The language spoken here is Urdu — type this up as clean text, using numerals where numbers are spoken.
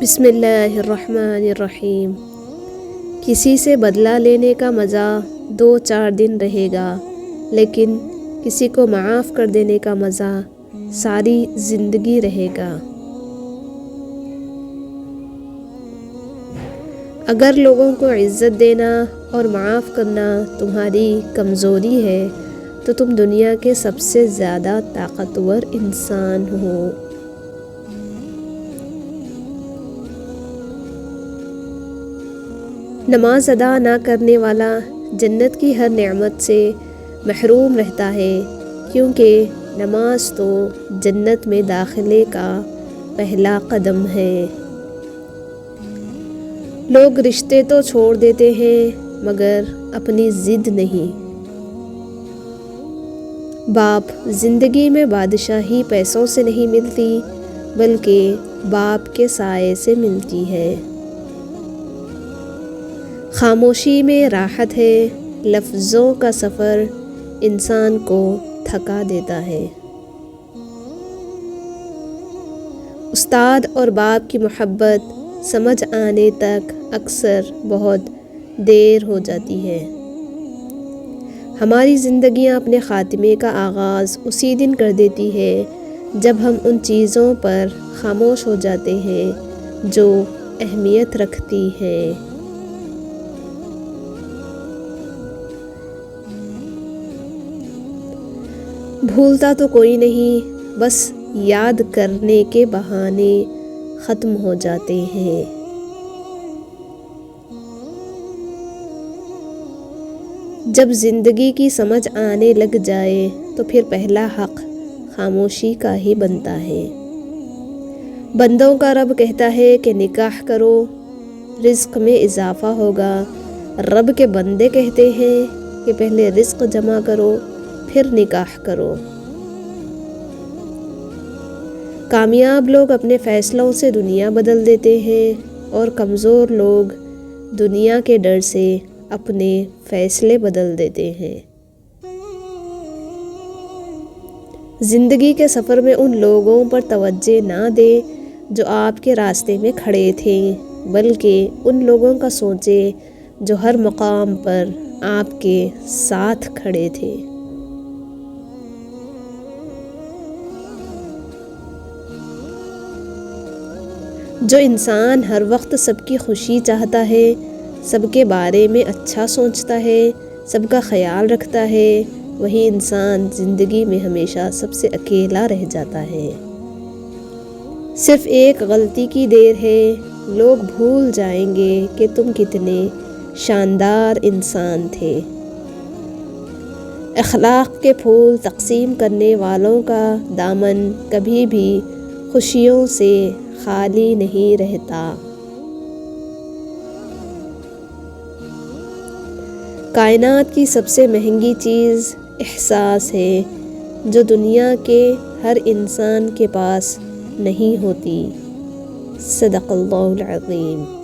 بسم اللہ الرحمن الرحیم۔ کسی سے بدلہ لینے کا مزہ 2-4 دن رہے گا، لیکن کسی کو معاف کر دینے کا مزہ ساری زندگی رہے گا۔ اگر لوگوں کو عزت دینا اور معاف کرنا تمہاری کمزوری ہے تو تم دنیا کے سب سے زیادہ طاقتور انسان ہو۔ نماز ادا نہ کرنے والا جنت کی ہر نعمت سے محروم رہتا ہے، کیونکہ نماز تو جنت میں داخلے کا پہلا قدم ہے۔ لوگ رشتے تو چھوڑ دیتے ہیں مگر اپنی ضد نہیں۔ باپ زندگی میں بادشاہی پیسوں سے نہیں ملتی، بلکہ باپ کے سائے سے ملتی ہے۔ خاموشی میں راحت ہے، لفظوں کا سفر انسان کو تھکا دیتا ہے۔ استاد اور باپ کی محبت سمجھ آنے تک اکثر بہت دیر ہو جاتی ہے۔ ہماری زندگیاں اپنے خاتمے کا آغاز اسی دن کر دیتی ہے جب ہم ان چیزوں پر خاموش ہو جاتے ہیں جو اہمیت رکھتی ہیں۔ بھولتا تو کوئی نہیں، بس یاد کرنے کے بہانے ختم ہو جاتے ہیں۔ جب زندگی کی سمجھ آنے لگ جائے تو پھر پہلا حق خاموشی کا ہی بنتا ہے۔ بندوں کا رب کہتا ہے کہ نکاح کرو، رزق میں اضافہ ہوگا۔ رب کے بندے کہتے ہیں کہ پہلے رزق جمع کرو پھر نکاح کرو۔ کامیاب لوگ اپنے فیصلوں سے دنیا بدل دیتے ہیں اور کمزور لوگ دنیا کے ڈر سے اپنے فیصلے بدل دیتے ہیں۔ زندگی کے سفر میں ان لوگوں پر توجہ نہ دیں جو آپ کے راستے میں کھڑے تھے، بلکہ ان لوگوں کا سوچیں جو ہر مقام پر آپ کے ساتھ کھڑے تھے۔ جو انسان ہر وقت سب کی خوشی چاہتا ہے، سب کے بارے میں اچھا سوچتا ہے، سب کا خیال رکھتا ہے، وہی انسان زندگی میں ہمیشہ سب سے اکیلا رہ جاتا ہے۔ صرف ایک غلطی کی دیر ہے، لوگ بھول جائیں گے کہ تم کتنے شاندار انسان تھے۔ اخلاق کے پھول تقسیم کرنے والوں کا دامن کبھی بھی خوشیوں سے خالی نہیں رہتا۔ کائنات کی سب سے مہنگی چیز احساس ہے، جو دنیا کے ہر انسان کے پاس نہیں ہوتی۔ صدق اللہ العظیم۔